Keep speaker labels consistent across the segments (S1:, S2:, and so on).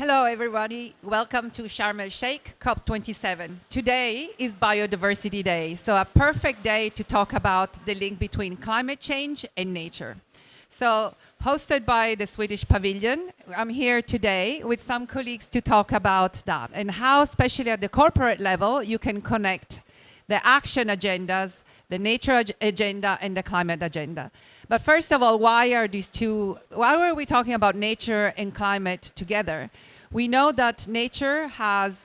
S1: Hello, everybody. Welcome to Sharm el-Sheikh COP27. Today is Biodiversity Day, so a perfect day to talk about the link between climate change and nature. So, hosted by the Swedish Pavilion, I'm here today with some colleagues to talk about that and how, especially at the corporate level, you can connect the action agendas, the nature agenda, and the climate agenda. But first of all, why are we talking about nature and climate together? We know that nature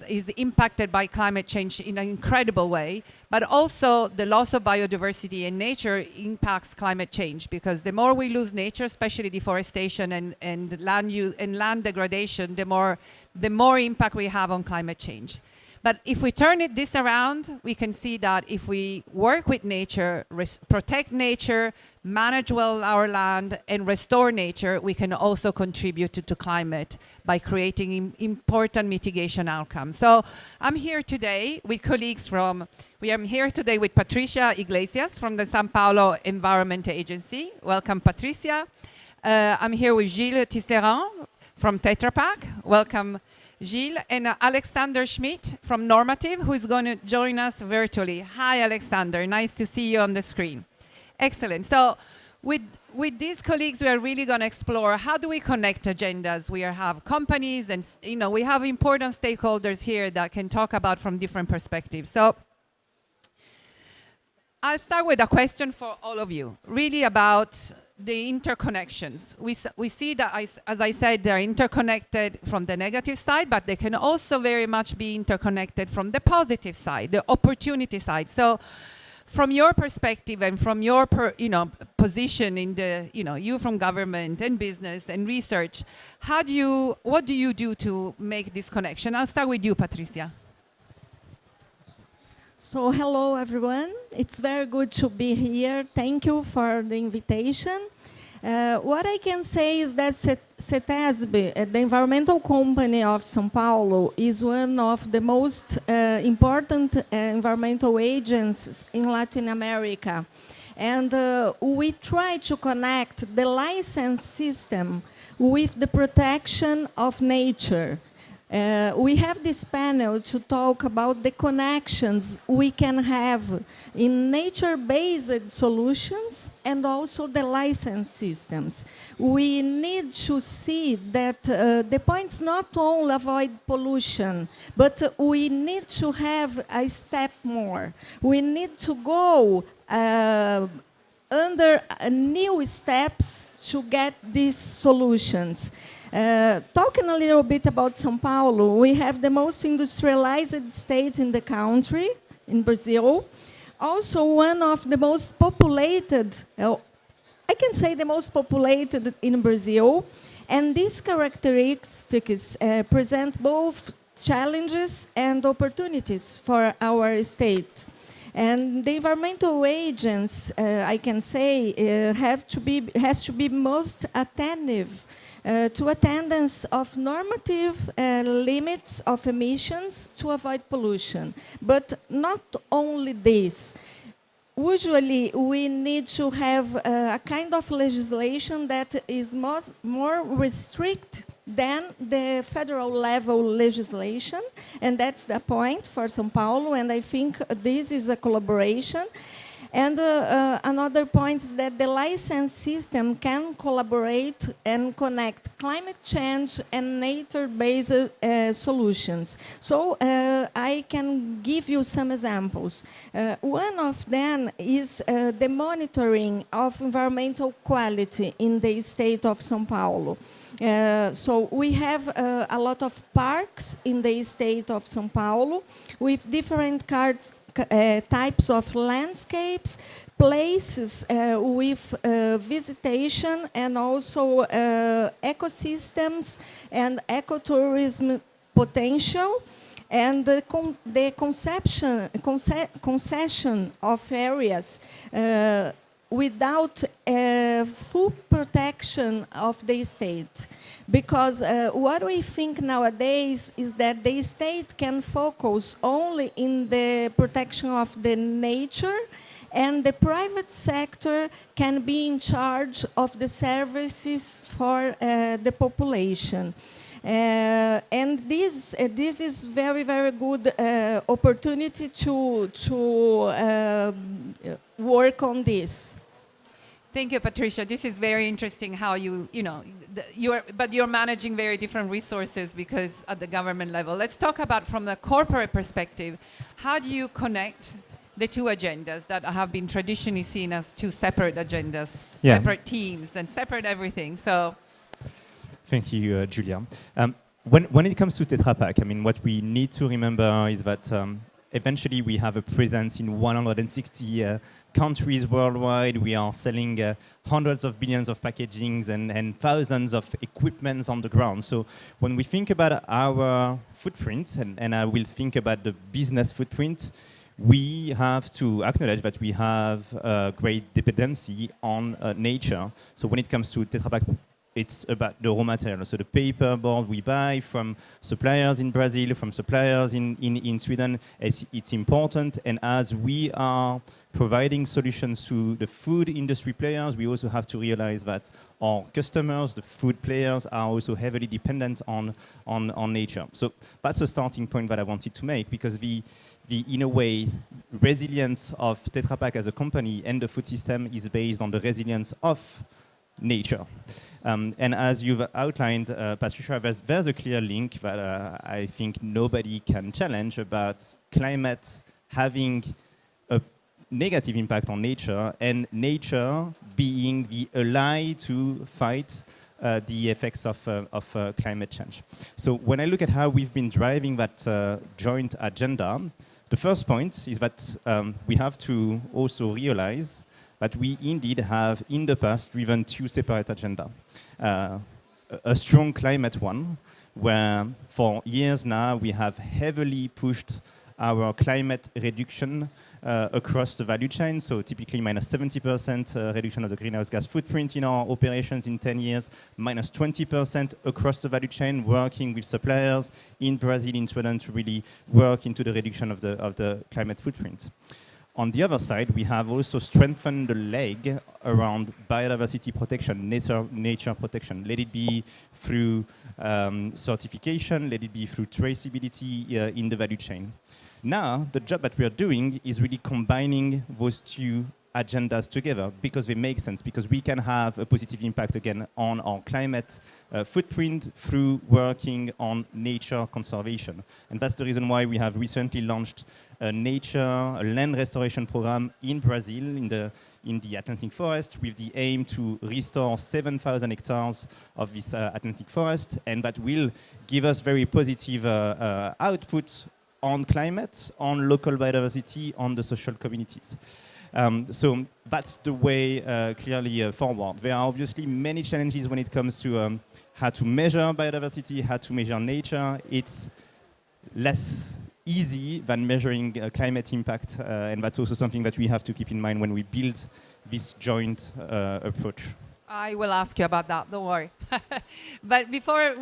S1: is impacted by climate change in an incredible way, but also the loss of biodiversity in nature impacts climate change, because the more we lose nature, especially deforestation and land degradation, the more impact we have on climate change. But if we turn this around, we can see that if we work with nature, protect nature, manage well our land, and restore nature, we can also contribute to climate by creating important mitigation outcomes. So I'm here today with Patricia Iglesias from the São Paulo Environment Agency. Welcome, Patricia. I'm here with Gilles Tisserand from Tetra Pak. Welcome, Gilles, and Alexander Schmidt from Normative, who is going to join us virtually. Hi, Alexander. Nice to see you on the screen. Excellent. So with these colleagues, we are really going to explore how do we connect agendas. We have companies and we have important stakeholders here that can talk about from different perspectives. So I'll start with a question for all of you, really about the interconnections. We see that, as I said, they're interconnected from the negative side, but they can also very much be interconnected from the positive side, the opportunity side. So from your perspective and from your position in the, you from government and business and research, what do you do to make this connection? I'll start with you, Patricia.
S2: So hello, everyone. It's very good to be here. Thank you for the invitation. What I can say is that CETESB, the environmental company of São Paulo, is one of the most important environmental agencies in Latin America. And we try to connect the license system with the protection of nature. We have this panel to talk about the connections we can have in nature-based solutions and also the license systems. We need to see that the point is not only avoid pollution, but we need to have a step more. We need to go under new steps to get these solutions. Talking a little bit about São Paulo, we have the most industrialized state in the country, in Brazil. Also one of the most populated, I can say the most populated in Brazil. And these characteristics present both challenges and opportunities for our state. And the environmental agents, I can say, has to be most attentive to attendance of normative limits of emissions to avoid pollution. But not only this. Usually, we need to have a kind of legislation that is more restricted than the federal level legislation, and that's the point for São Paulo, and I think this is a collaboration. And another point is that the license system can collaborate and connect climate change and nature-based solutions. So I can give you some examples. One of them is the monitoring of environmental quality in the state of São Paulo. So we have a lot of parks in the state of São Paulo with different types of landscapes, places with visitation and also ecosystems and ecotourism potential, and the concession of areas without full protection of the state. Because what we think nowadays is that the state can focus only in the protection of the nature and the private sector can be in charge of the services for the population. And this is very, very good opportunity to work on this.
S1: Thank you, Patricia. This is very interesting how you're managing very different resources because at the government level. Let's talk about from the corporate perspective. How do you connect the two agendas that have been traditionally seen as two separate agendas, separate teams, and separate everything? So.
S3: Thank you, Julia. When it comes to Tetra Pak, I mean, what we need to remember is that eventually we have a presence in 160 countries worldwide. We are selling hundreds of billions of packagings and thousands of equipments on the ground. So when we think about our footprint, and I will think about the business footprint, we have to acknowledge that we have a great dependency on nature. So when it comes to Tetra Pak, it's about the raw material. So the paper board we buy from suppliers in Brazil, from suppliers in Sweden, it's important. And as we are providing solutions to the food industry players, we also have to realize that our customers, the food players, are also heavily dependent on nature. So that's a starting point that I wanted to make, because the in a way, resilience of Tetra Pak as a company and the food system is based on the resilience of nature. And as you've outlined, Patricia, there's a clear link that I think nobody can challenge about climate having a negative impact on nature, and nature being the ally to fight the effects of climate change. So when I look at how we've been driving that joint agenda, the first point is that we have to also realize that we indeed have in the past driven two separate agendas. A strong climate one, where for years now we have heavily pushed our climate reduction across the value chain. So typically minus 70% reduction of the greenhouse gas footprint in our operations in 10 years, minus 20% across the value chain, working with suppliers in Brazil, in Sweden, to really work into the reduction of the climate footprint. On the other side, we have also strengthened the leg around biodiversity protection, nature protection. Let it be through certification, let it be through traceability in the value chain. Now, the job that we are doing is really combining those two agendas together, because they make sense, because we can have a positive impact again on our climate footprint through working on nature conservation. And that's the reason why we have recently launched a land restoration program in Brazil, in the Atlantic forest, with the aim to restore 7,000 hectares of this Atlantic forest, and that will give us very positive output on climate, on local biodiversity, on the social communities. So that's the way clearly forward. There are obviously many challenges when it comes to how to measure biodiversity, how to measure nature. It's less easy than measuring climate impact, and that's also something that we have to keep in mind when we build this joint approach.
S1: I will ask you about that, don't worry. But before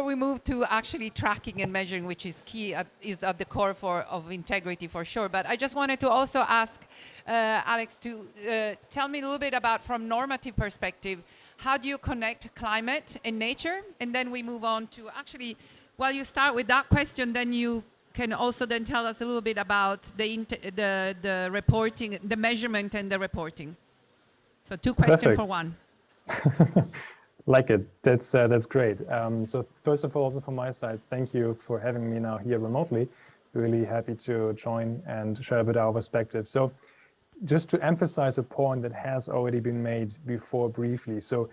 S1: we move to actually tracking and measuring, which is key, is at the core of integrity for sure. But I just wanted to also ask Alex to tell me a little bit about, from normative perspective, how do you connect climate and nature? And then we move on to actually, while you start with that question, then you can also then tell us a little bit about the reporting, the measurement and the reporting. So two questions for one.
S4: Like it. That's great. So first of all, also from my side, thank you for having me now here remotely. Really happy to join and share a bit of our perspective. So just to emphasize a point that has already been made before briefly. So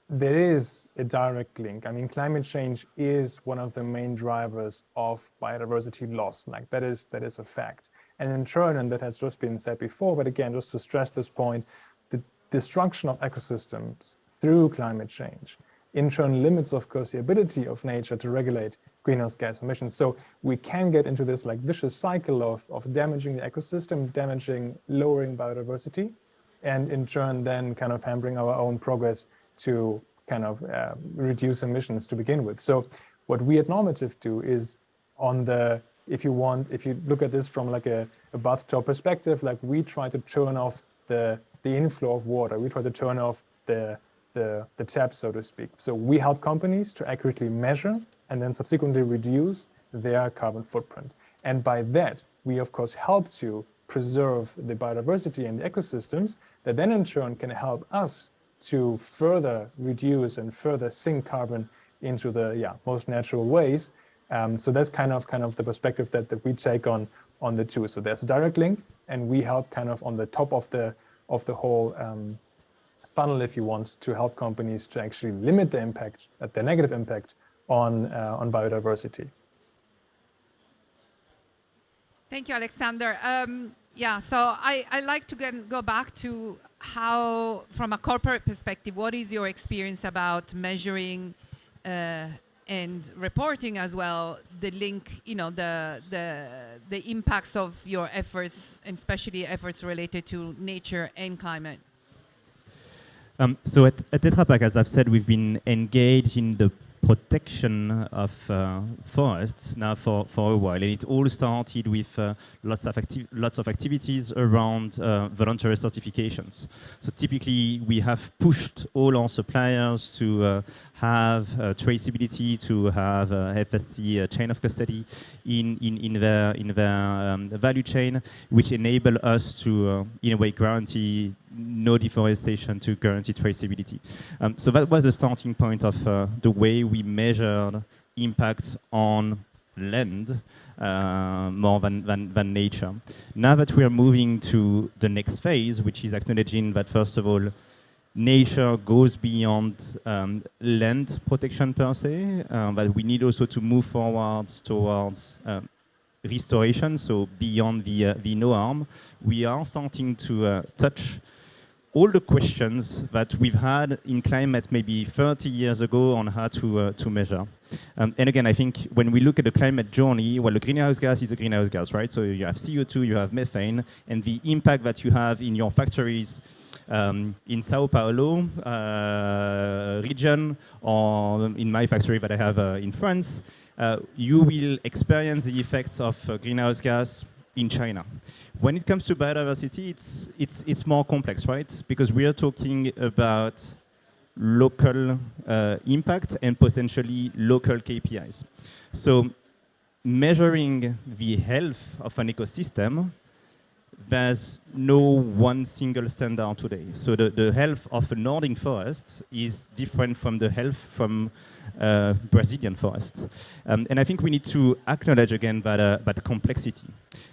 S4: there is a direct link. I mean, climate change is one of the main drivers of biodiversity loss. Like that is a fact. And in turn, and that has just been said before, but again, just to stress this point, the destruction of ecosystems through climate change in turn limits, of course, the ability of nature to regulate greenhouse gas emissions. So we can get into this like vicious cycle of damaging the ecosystem, lowering biodiversity, and in turn then kind of hampering our own progress to kind of reduce emissions to begin with. So what we at Normative do is on the if you look at this from like a bathtub perspective, like we try to turn off the inflow of water. We try to turn off the tap, so to speak. So we help companies to accurately measure and then subsequently reduce their carbon footprint. And by that, we of course help to preserve the biodiversity and the ecosystems that then in turn can help us to further reduce and further sink carbon into the most natural ways. So that's kind of the perspective that we take on the two. So there's a direct link, and we help kind of on the top of the whole funnel, if you want, to help companies to actually limit the impact, the negative impact on biodiversity.
S1: Thank you, Alexander. So I like to go back to how, from a corporate perspective, what is your experience about measuring and reporting as well the link, the impacts of your efforts, and especially efforts related to nature and climate?
S3: So at Tetra Pak, as I've said, we've been engaged in the protection of forests now for a while, and it all started with lots of activities around voluntary certifications. So typically, we have pushed all our suppliers to have traceability, to have FSC chain of custody in their value chain, which enable us to in a way guarantee no deforestation, to guarantee traceability. So that was the starting point of the way we measured impacts on land more than nature. Now that we are moving to the next phase, which is acknowledging that, first of all, nature goes beyond land protection per se, but we need also to move forward towards restoration, so beyond the no harm. We are starting to touch all the questions that we've had in climate maybe 30 years ago on how to measure. And again, I think when we look at the climate journey, well, the greenhouse gas is a greenhouse gas, right? So you have CO2, you have methane, and the impact that you have in your factories in Sao Paulo region, or in my factory that I have in France, you will experience the effects of greenhouse gas in China. When it comes to biodiversity, it's more complex, right? Because we are talking about local impact and potentially local KPIs. So measuring the health of an ecosystem, there's no one single standard today. So the health of a Nordic forest is different from the health from Brazilian forest. And I think we need to acknowledge again that complexity.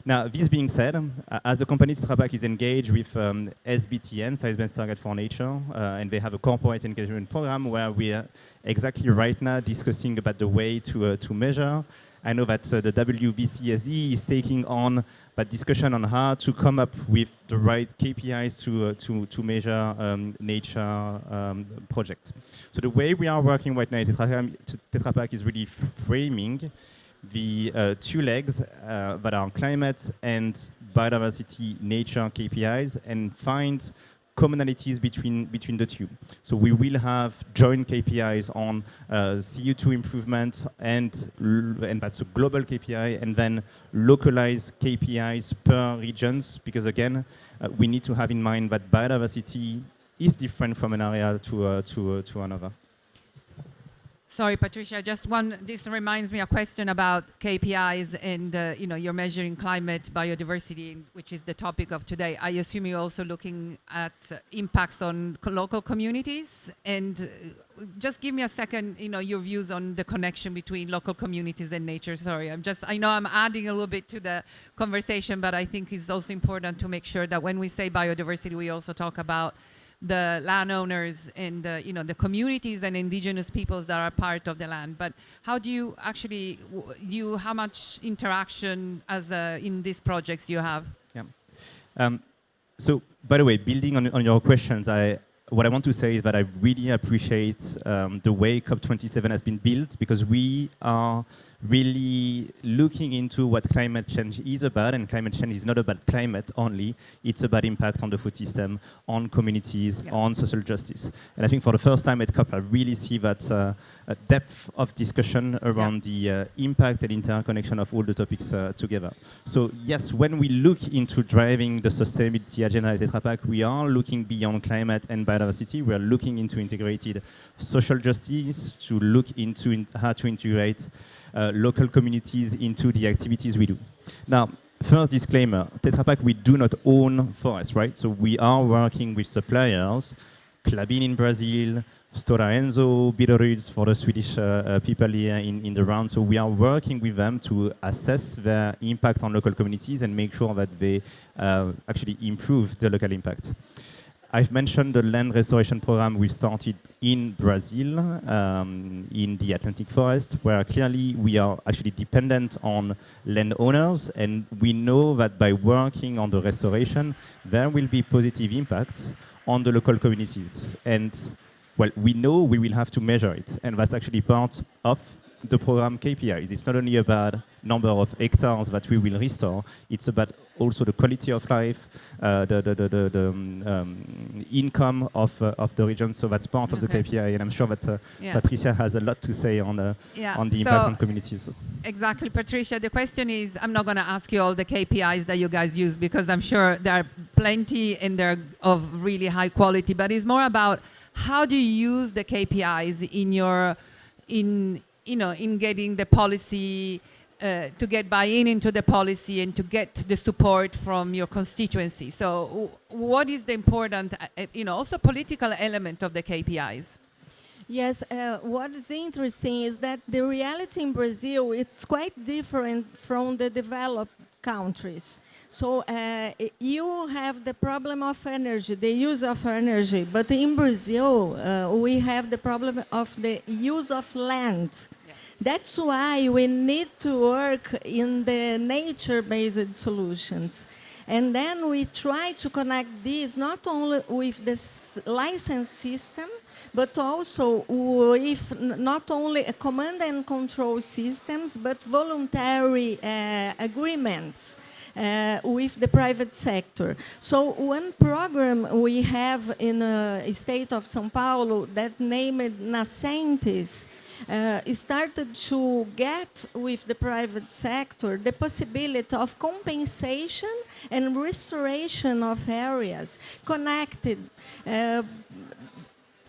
S3: Now, this being said, as a company, Tetra Pak is engaged with SBTN, Science-Based Target for Nature, and they have a corporate engagement program where we are exactly right now discussing about the way to measure. I know that the WBCSD is taking on that discussion on how to come up with the right KPIs to measure nature projects. So the way we are working right now at Tetra Pak is really framing the two legs that are climate and biodiversity nature KPIs and find commonalities between the two. So we will have joint KPIs on CO2 improvement, and that's a global KPI, and then localized KPIs per regions, because again, we need to have in mind that biodiversity is different from an area to another.
S1: Sorry, Patricia, this reminds me a question about KPIs and, you're measuring climate biodiversity, which is the topic of today. I assume you're also looking at impacts on local communities, and just give me a second, your views on the connection between local communities and nature. Sorry, I know I'm adding a little bit to the conversation, but I think it's also important to make sure that when we say biodiversity, we also talk about the landowners and the communities and indigenous peoples that are part of the land. But how do you actually how much interaction in these projects you have?
S3: Yeah. So by the way, building on your questions, I what I want to say is that I really appreciate the way COP27 has been built, because we are really looking into what climate change is about, and climate change is not about climate only, it's about impact on the food system, on communities, on social justice. And I think for the first time at COP, I really see that a depth of discussion around the impact and interconnection of all the topics together. So yes, when we look into driving the sustainability agenda at Tetra Pak, we are looking beyond climate and biodiversity. We are looking into integrated social justice, to look into how to integrate local communities into the activities we do. Now, first disclaimer, Tetra Pak, we do not own forests, right? So we are working with suppliers, Klabin in Brazil, Stora Enso, Bitteroods for the Swedish people here in the round. So we are working with them to assess their impact on local communities and make sure that they actually improve the local impact. I've mentioned the land restoration program we started in Brazil, in the Atlantic forest, where clearly we are actually dependent on landowners, and we know that by working on the restoration, there will be positive impacts on the local communities. And well, we know we will have to measure it, and that's actually part of the program KPIs. It's not only about number of hectares that we will restore, it's about also the quality of life, the income of the region. So that's part of the KPI, and I'm sure that Patricia has a lot to say on the impact on communities.
S1: Exactly, Patricia. The question is, I'm not going to ask you all the KPIs that you guys use, because I'm sure there are plenty and they're of really high quality, but it's more about how do you use the KPIs in getting the policy, to get buy-in into the policy and to get the support from your constituency. So what is the important, also political element of the KPIs?
S2: Yes, what is interesting is that the reality in Brazil, it's quite different from the developed countries. So you have the problem of energy, the use of energy, but in Brazil, we have the problem of the use of land. That's why we need to work in the nature-based solutions. And then we try to connect this not only with the license system, but also with not only a command and control systems, but voluntary agreements with the private sector. So one program we have in the state of São Paulo that named Nascentes, started to get with the private sector the possibility of compensation and restoration of areas connected.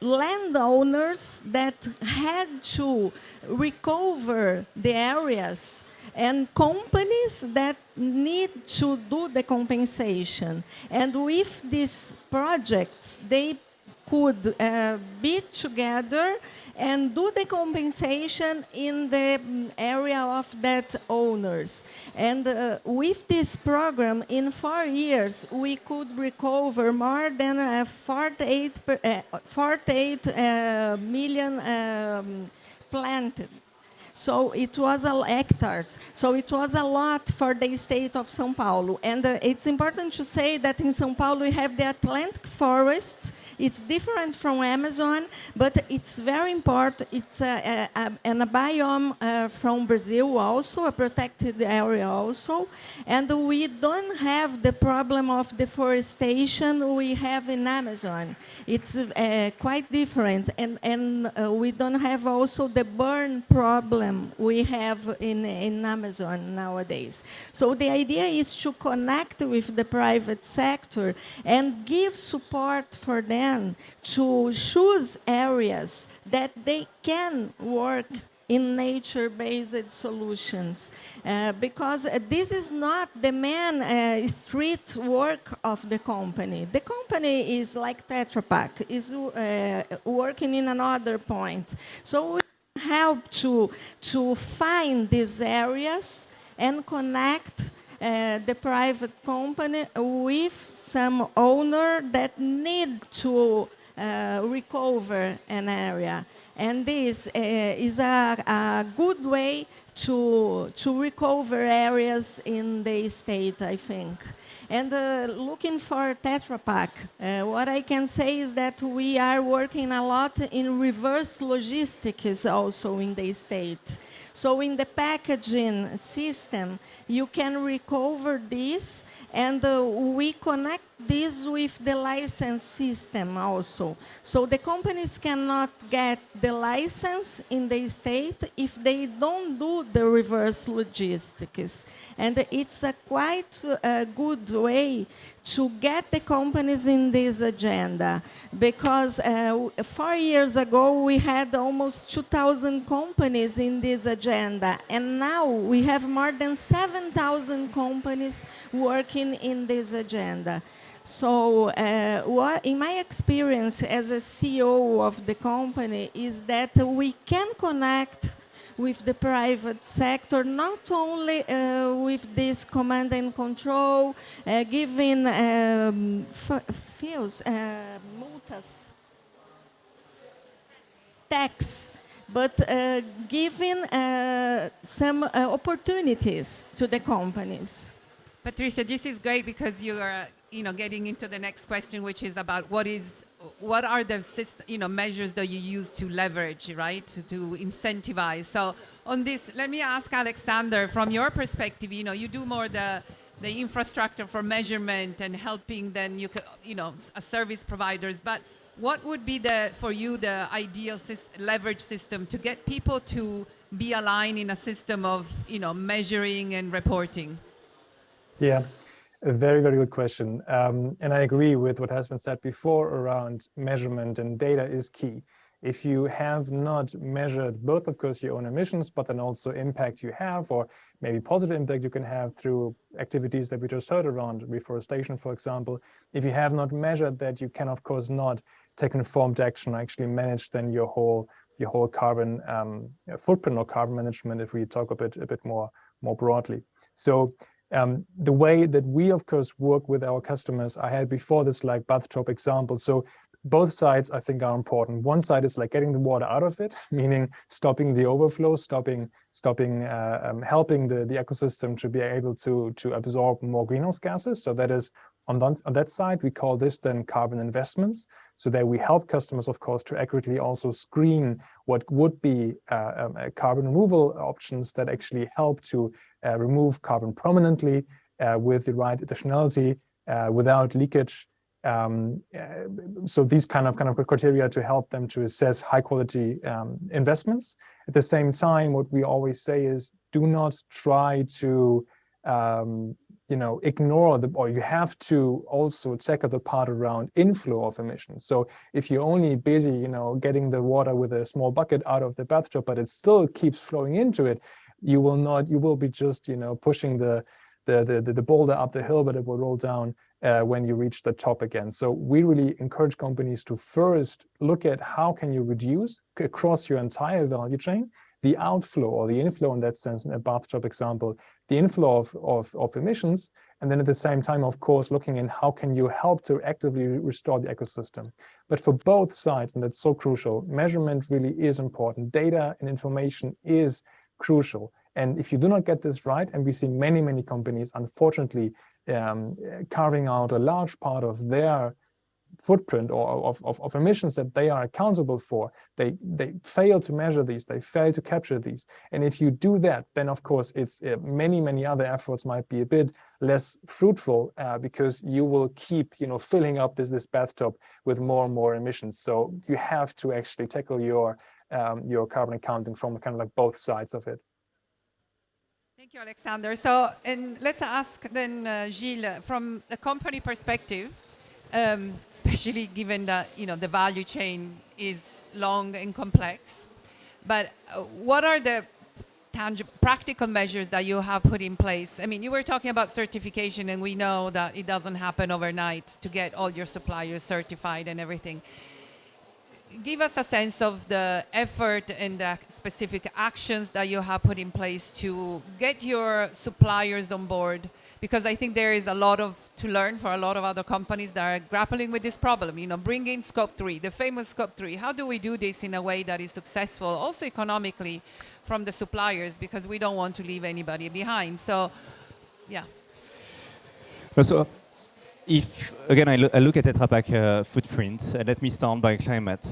S2: Landowners that had to recover the areas and companies that need to do the compensation. And with these projects, they could be together and do the compensation in the area of that owners. And with this program, in 4 years, we could recover more than 48 million planted. So it was hectares. So it was a lot for the state of São Paulo. And it's important to say that in São Paulo we have the Atlantic forests. It's different from Amazon, but it's very important. It's a biome from Brazil also, a protected area also. And we don't have the problem of deforestation we have in Amazon. It's quite different. And we don't have also the burn problem we have in Amazon nowadays. So the idea is to connect with the private sector and give support for them to choose areas that they can work in nature-based solutions, because this is not the main street work of the company. The company is like Tetra Pak, is working in another point. So we help to find these areas and connect the private company with some owner that need to recover an area. And this is a good way to recover areas in the state, I think. And looking for Tetra Pak, what I can say is that we are working a lot in reverse logistics also in the state. So in the packaging system, you can recover this, and we connect this with the license system also. So the companies cannot get the license in the state if they don't do the reverse logistics. And it's a quite good way to get the companies in this agenda, because 4 years ago we had almost 2,000 companies in this agenda, and now we have more than 7,000 companies working in this agenda. So in my experience as a CEO of the company is that we can connect with the private sector, not only with this command and control, giving multas, tax, but giving some opportunities to the companies.
S1: Patricia, this is great because you are, getting into the next question, which is about what are the measures that you use to leverage, right, to incentivize. So on this, let me ask Alexander, from your perspective, you do more the infrastructure for measurement and helping then service providers, but what would be for you the ideal leverage system to get people to be aligned in a system of measuring and reporting?
S4: Yeah, a very, very good question. And I agree with what has been said before around measurement, and data is key. If you have not measured both, of course, your own emissions, but then also impact you have, or maybe positive impact you can have through activities that we just heard around reforestation, for example, if you have not measured that, you can, of course, not take informed action or actually manage then your whole carbon footprint or carbon management, if we talk a bit more broadly. So the way that we, of course, work with our customers, I had before this like bathtub example. So both sides, I think, are important. One side is like getting the water out of it, meaning stopping the overflow, helping the ecosystem to be able to absorb more greenhouse gases. So that is on that side, we call this then carbon investments. So that we help customers, of course, to accurately also screen what would be carbon removal options that actually help to remove carbon permanently with the right additionality without leakage. So these kind of criteria to help them to assess high quality investments. At the same time, what we always say is do not try to ignore or you have to also tackle the part around inflow of emissions. So if you're only busy, getting the water with a small bucket out of the bathtub, but it still keeps flowing into it, you will be just, pushing the boulder up the hill, but it will roll down when you reach the top again. So we really encourage companies to first look at how can you reduce across your entire value chain the outflow or the inflow, in that sense, in a bathtub example, the inflow of emissions, and then at the same time, of course, looking in how can you help to actively restore the ecosystem. But for both sides, and that's so crucial, measurement really is important. Data and information is crucial. And if you do not get this right, and we see many, many companies, unfortunately, carving out a large part of their footprint or of emissions that they are accountable for, they fail to measure these, they fail to capture these. And if you do that, then of course it's many other efforts might be a bit less fruitful because you will keep filling up this bathtub with more and more emissions. So you have to actually tackle your carbon accounting from kind of like both sides of it.
S1: Thank you, Alexander. So, and let's ask then Gilles, from the company perspective, especially given that the value chain is long and complex, but what are the tangible, practical measures that you have put in place? I mean, you were talking about certification, and we know that it doesn't happen overnight to get all your suppliers certified and everything. Give us a sense of the effort and the specific actions that you have put in place to get your suppliers on board, because I think there is a lot to learn for a lot of other companies that are grappling with this problem. Bring in Scope 3, the famous Scope 3. How do we do this in a way that is successful, also economically, from the suppliers, because we don't want to leave anybody behind. So, yeah.
S3: So, if again I look at Tetra Pak footprint, let me start by climate.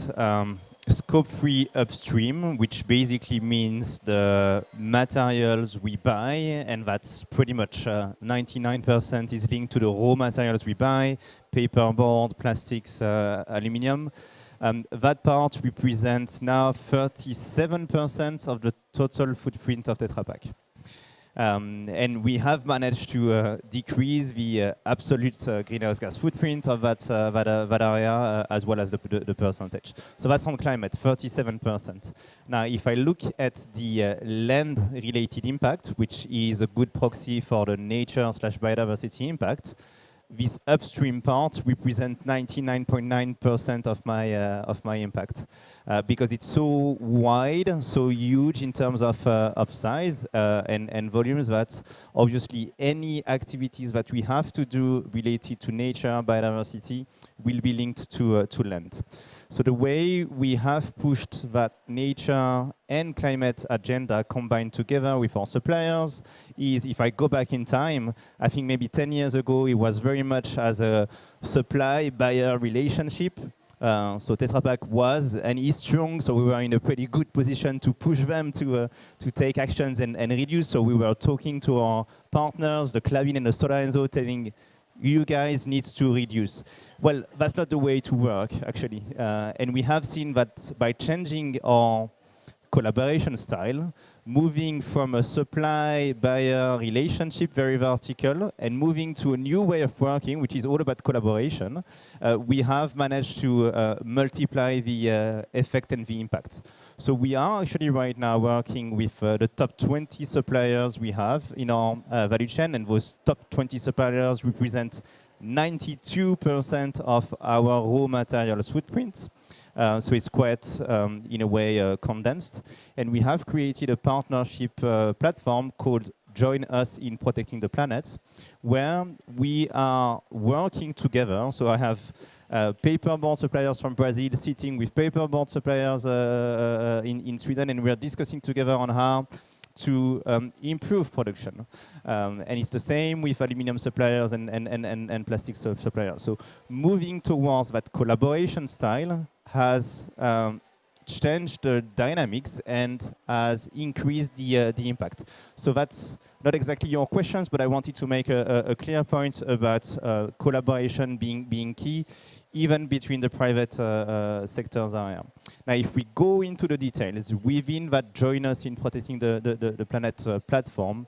S3: Scope 3 upstream, which basically means the materials we buy, and that's pretty much 99% is linked to the raw materials we buy: paperboard, plastics, aluminium. That part represents now 37% of the total footprint of Tetra Pak. And we have managed to decrease the absolute greenhouse gas footprint of that area, as well as the percentage. So that's on climate, 37%. Now, if I look at the land-related impact, which is a good proxy for the nature/biodiversity impact, this upstream part represents 99.9% of my impact, because it's so wide, so huge in terms of size and volumes, that obviously any activities that we have to do related to nature, biodiversity, will be linked to land. So the way we have pushed that nature and climate agenda combined together with our suppliers is, if I go back in time, I think maybe 10 years ago, it was very much as a supply-buyer relationship. So Tetra Pak was and is strong, so we were in a pretty good position to push them to take actions and reduce. So we were talking to our partners, the Clavin and the Stora Enso, telling you guys need to reduce. Well, that's not the way to work, actually. And we have seen that by changing our collaboration style, moving from a supply-buyer relationship, very vertical, and moving to a new way of working, which is all about collaboration, we have managed to multiply the effect and the impact. So we are actually right now working with the top 20 suppliers we have in our value chain, and those top 20 suppliers represent 92% of our raw materials footprint. So it's quite, in a way, condensed. And we have created a partnership platform called Join Us in Protecting the Planet, where we are working together. So I have paperboard suppliers from Brazil sitting with paperboard suppliers in Sweden, and we are discussing together on how to improve production. And it's the same with aluminum suppliers and plastic suppliers. So moving towards that collaboration style has changed the dynamics and has increased the impact. So that's not exactly your questions, but I wanted to make a clear point about collaboration being key, even between the private sectors area. Now, if we go into the details, within that Join Us in Protecting the Planet platform,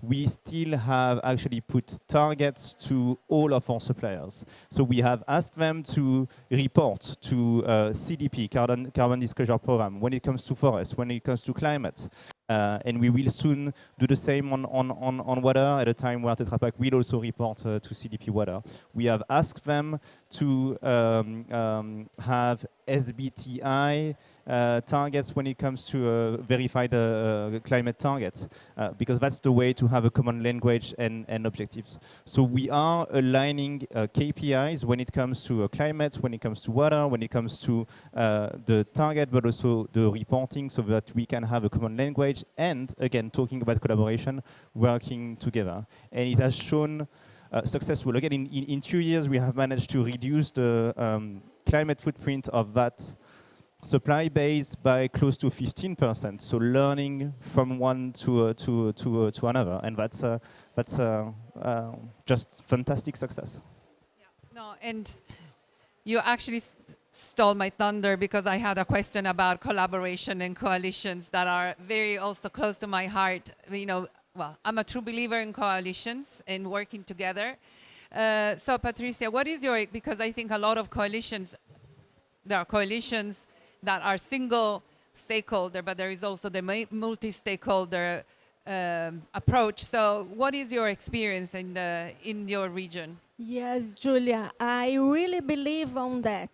S3: we still have actually put targets to all of our suppliers. So we have asked them to report to CDP, Carbon Disclosure Program, when it comes to forest, when it comes to climate. And we will soon do the same on water, at a time where Tetra Pak will also report to CDP Water. We have asked them to have SBTI targets when it comes to verified climate targets, because that's the way to have a common language and objectives. So we are aligning KPIs when it comes to climate, when it comes to water, when it comes to the target, but also the reporting, so that we can have a common language, and again, talking about collaboration, working together. And it has shown successful. Again, in 2 years, we have managed to reduce the climate footprint of that supply base by close to 15%. So learning from one to another, and that's just fantastic success.
S1: Yeah. No, and you actually stole my thunder, because I had a question about collaboration and coalitions that are very also close to my heart. You know, well, I'm a true believer in coalitions and working together. So Patricia, what is your, because I think a lot of coalitions, there are coalitions that are single stakeholder, but there is also the multi-stakeholder approach. So what is your experience in your region?
S2: Yes, Julia, I really believe on that.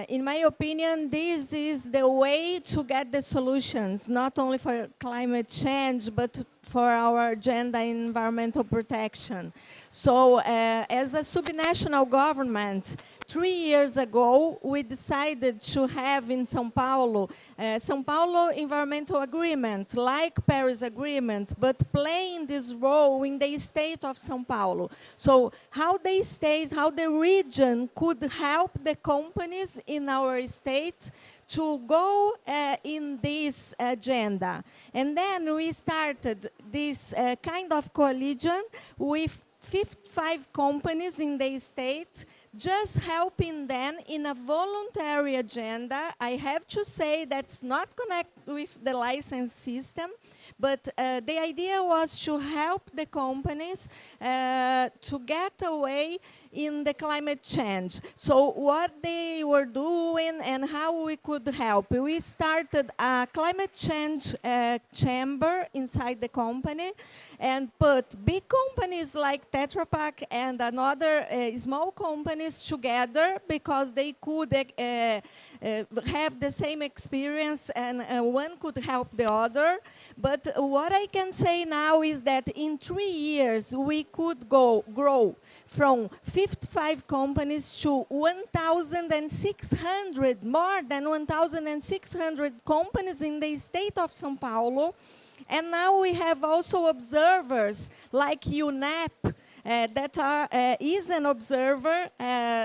S2: In my opinion, this is the way to get the solutions, not only for climate change, but for our agenda in environmental protection. So as a subnational government, 3 years ago, we decided to have in São Paulo Environmental Agreement, like Paris Agreement, but playing this role in the state of São Paulo. So how the region could help the companies in our state to go in this agenda. And then we started this kind of coalition with 55 companies in the state, just helping them in a voluntary agenda. I have to say that's not connected with the license system, but the idea was to help the companies to get away in the climate change. So what they were doing and how we could help. We started a climate change chamber inside the company and put big companies like Tetra Pak and another small companies together because they could have the same experience and one could help the other. But what I can say now is that in 3 years we could grow from 55 companies to 1,600, more than 1,600 companies in the state of São Paulo. And now we have also observers like UNEP that is an observer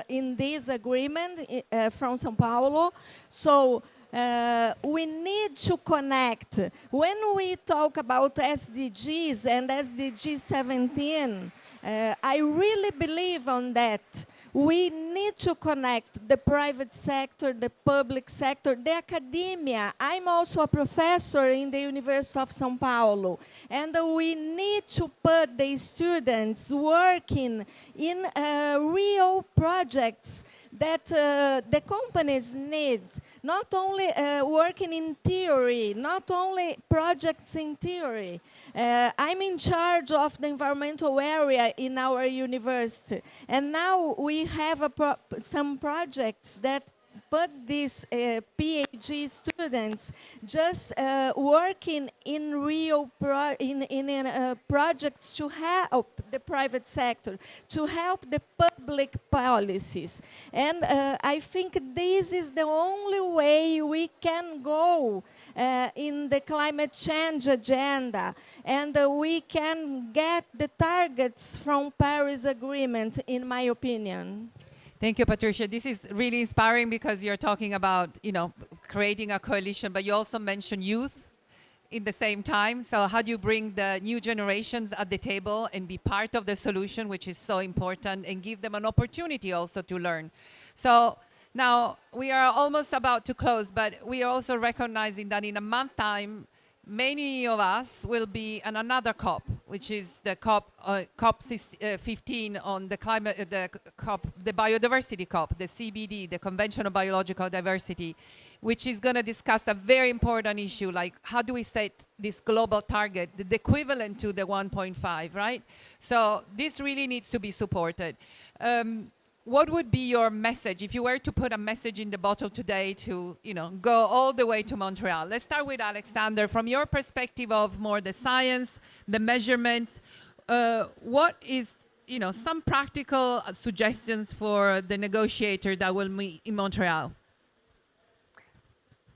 S2: in this agreement from São Paulo. So we need to connect. When we talk about SDGs and SDG 17, I really believe on that. We need to connect the private sector, the public sector, the academia. I'm also a professor in the University of São Paulo, and we need to put the students working in real projects that the companies need, not only working in theory, not only projects in theory. I'm in charge of the environmental area in our university, and now we have some projects that put these PhD students just working in real projects to help the private sector, to help the public policies. And I think this is the only way we can go in the climate change agenda, and we can get the targets from Paris Agreement, in my opinion.
S1: Thank you, Patricia. This is really inspiring because you're talking about, creating a coalition, but you also mentioned youth in the same time. So how do you bring the new generations at the table and be part of the solution, which is so important, and give them an opportunity also to learn? So now we are almost about to close, but we are also recognizing that in a month time, many of us will be on another COP, which is the COP 15 on the climate, the biodiversity COP, the CBD, the Convention on Biological Diversity, which is going to discuss a very important issue, like how do we set this global target, the equivalent to the 1.5, right? So this really needs to be supported. What would be your message if you were to put a message in the bottle today to, go all the way to Montreal? Let's start with Alexander. From your perspective of more the science, the measurements, what is, some practical suggestions for the negotiator that will meet in Montreal?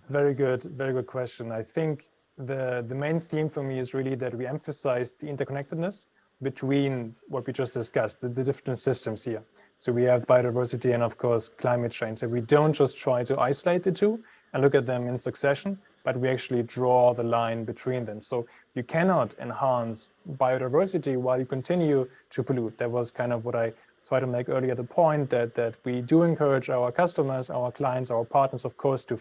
S4: Very good question. I think the main theme for me is really that we emphasize the interconnectedness between what we just discussed, the different systems here. So we have biodiversity and, of course, climate change. So we don't just try to isolate the two and look at them in succession, but we actually draw the line between them. So you cannot enhance biodiversity while you continue to pollute. That was kind of what I tried to make earlier, the point that we do encourage our customers, our clients, our partners, of course, to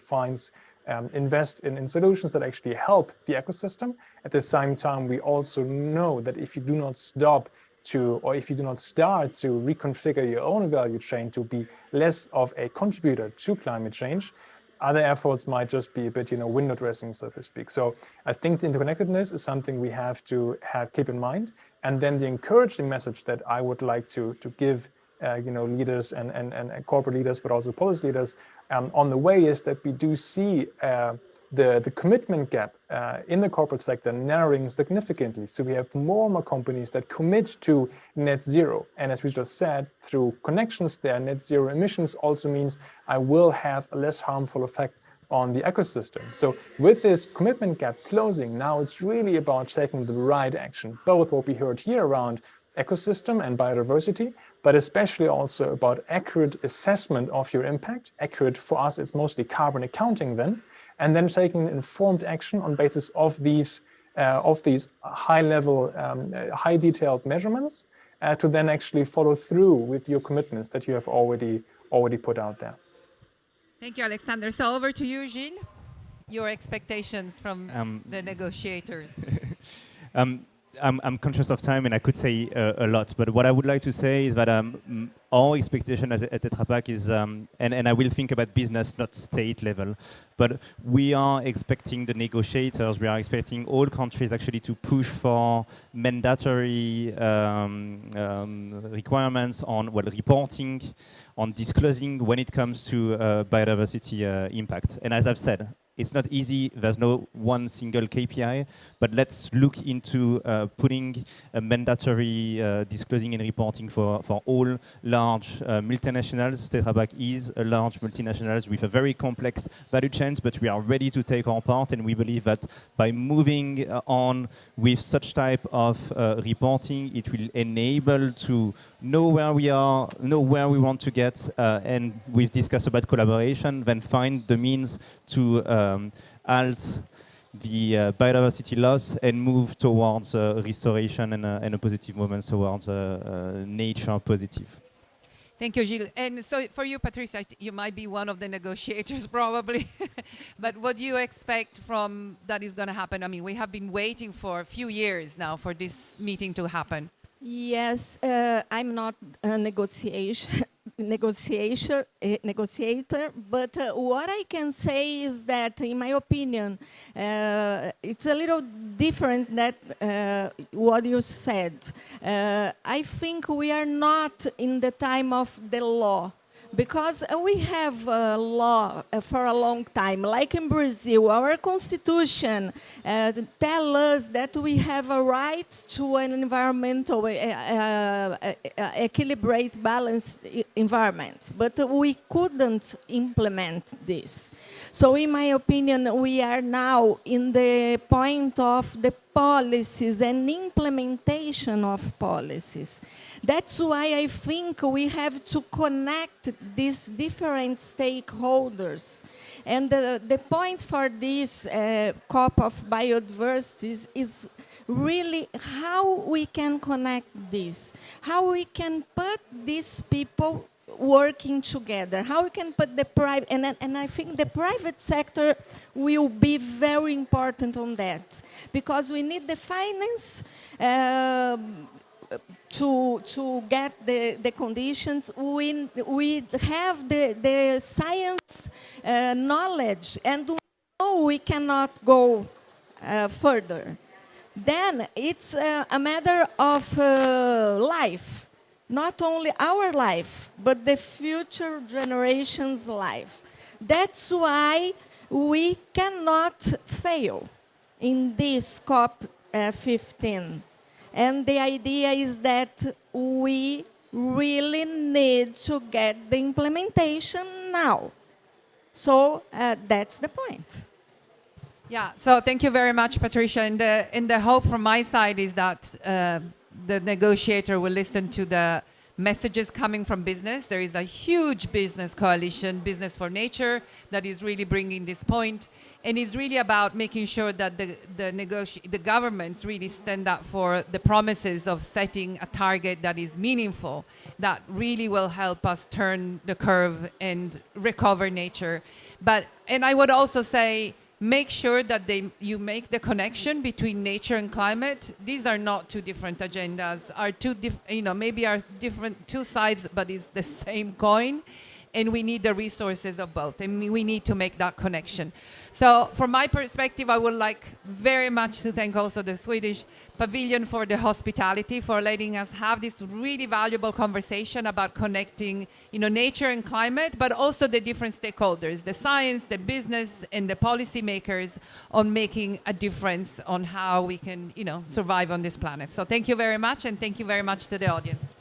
S4: invest in solutions that actually help the ecosystem. At the same time, we also know that if you do not start to reconfigure your own value chain to be less of a contributor to climate change, other efforts might just be a bit, window dressing, so to speak. So I think the interconnectedness is something we have to keep in mind. And then the encouraging message that I would like to give leaders and corporate leaders, but also policy leaders on the way is that we do see the commitment gap in the corporate sector narrowing significantly. So we have more and more companies that commit to net zero. And as we just said, through connections there, net zero emissions also means I will have a less harmful effect on the ecosystem. So with this commitment gap closing, now it's really about taking the right action, both what we heard here around ecosystem and biodiversity, but especially also about accurate assessment of your impact. Accurate for us, it's mostly carbon accounting then, and then taking informed action on basis of these high-level, high-detailed measurements to then actually follow through with your commitments that you have already put out there.
S1: Thank you, Alexander. So over to you, Gilles. Your expectations from the negotiators.
S3: I'm conscious of time and I could say a lot, but what I would like to say is that our expectation at Tetra Pak is, and I will think about business, not state level, but we are expecting the negotiators, we are expecting all countries actually to push for mandatory requirements on reporting, on disclosing when it comes to biodiversity impact. And as I've said, it's not easy, there's no one single KPI, but let's look into putting a mandatory disclosing and reporting for all large multinationals. Tetra Pak is a large multinational with a very complex value chains, but we are ready to take our part, and we believe that by moving on with such type of reporting, it will enable to know where we are, know where we want to get, and we've discussed about collaboration, then find the means to halt the biodiversity loss and move towards restoration and a positive movement towards nature positive.
S1: Thank you, Gilles. And so for you, Patricia, you might be one of the negotiators probably, but what do you expect from that is going to happen? I mean, we have been waiting for a few years now for this meeting to happen.
S2: Yes, I'm not a negotiator, but what I can say is that, in my opinion, it's a little different than what you said. I think we are not in the time of the law, because we have a law for a long time. Like in Brazil, our constitution tells us that we have a right to an environmental, equilibrated, balanced environment. But we couldn't implement this. So in my opinion, we are now in the point of the policies and implementation of policies. That's why I think we have to connect these different stakeholders. And the point for this COP of biodiversity is really how we can connect this, how we can put these people working together, how we can put the private, and I think the private sector will be very important on that, because we need the finance to get the conditions. We have the science knowledge, and we know we cannot go further. Then it's a matter of life. Not only our life, but the future generations' life. That's why we cannot fail in this COP15. And the idea is that we really need to get the implementation now. So that's the point.
S1: Yeah, so thank you very much, Patricia. And the hope from my side is that the negotiator will listen to the messages coming from business. There is a huge business coalition, Business for Nature, that is really bringing this point. And it's really about making sure that the governments really stand up for the promises of setting a target that is meaningful, that really will help us turn the curve and recover nature. And I would also say, make sure that you make the connection between nature and climate. These are not two different agendas, maybe are different two sides, but it's the same coin. and we need the resources of both, and we need to make that connection. So from my perspective, I would like very much to thank also the Swedish Pavilion for the hospitality, for letting us have this really valuable conversation about connecting, nature and climate, but also the different stakeholders, the science, the business, and the policymakers on making a difference on how we can, survive on this planet. So thank you very much, and thank you very much to the audience.